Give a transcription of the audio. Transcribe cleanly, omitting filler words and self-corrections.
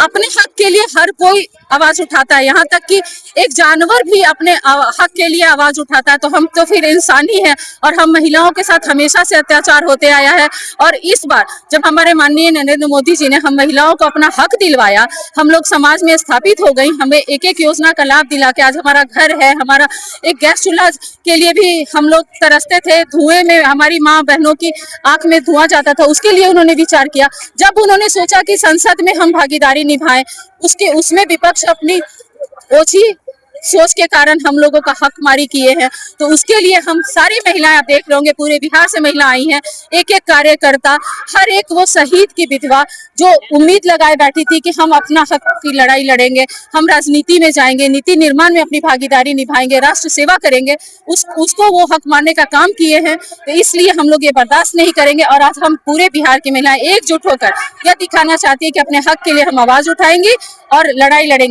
अपने हक के लिए हर कोई आवाज उठाता है, यहाँ तक कि एक जानवर भी अपने हक के लिए आवाज उठाता है। तो हम तो फिर इंसान ही हैं और हम महिलाओं के साथ हमेशा से अत्याचार होते आया है। और इस बार जब हमारे माननीय नरेंद्र मोदी जी ने हम महिलाओं को अपना हक दिलवाया, हम लोग समाज में स्थापित हो गई, हमें एक एक योजना का लाभ दिला के आज हमारा घर है, हमारा एक गैस चूल्हा के लिए भी हम लोग तरसते थे, धुएं में हमारी माँ बहनों की आंख में धुआं जाता था, उसके लिए उन्होंने विचार किया। जब उन्होंने सोचा कि संसद में हम भागीदारी निभाएं, उसमें विपक्ष अपनी ओछी सोच के कारण हम लोगों का हक मारी किए हैं। तो उसके लिए हम सारी महिलाएं, आप देख लोगे पूरे बिहार से महिला आई हैं, एक एक कार्यकर्ता, हर एक वो शहीद की विधवा जो उम्मीद लगाए बैठी थी कि हम अपना हक की लड़ाई लड़ेंगे, हम राजनीति में जाएंगे, नीति निर्माण में अपनी भागीदारी निभाएंगे, राष्ट्र सेवा करेंगे, उसको वो हक मारने का काम किए हैं। तो इसलिए हम लोग ये बर्दाश्त नहीं करेंगे और आज हम पूरे बिहार की महिलाएं एकजुट होकर यह दिखाना चाहती है कि अपने हक के लिए हम आवाज उठाएंगी और लड़ाई लड़ेंगे।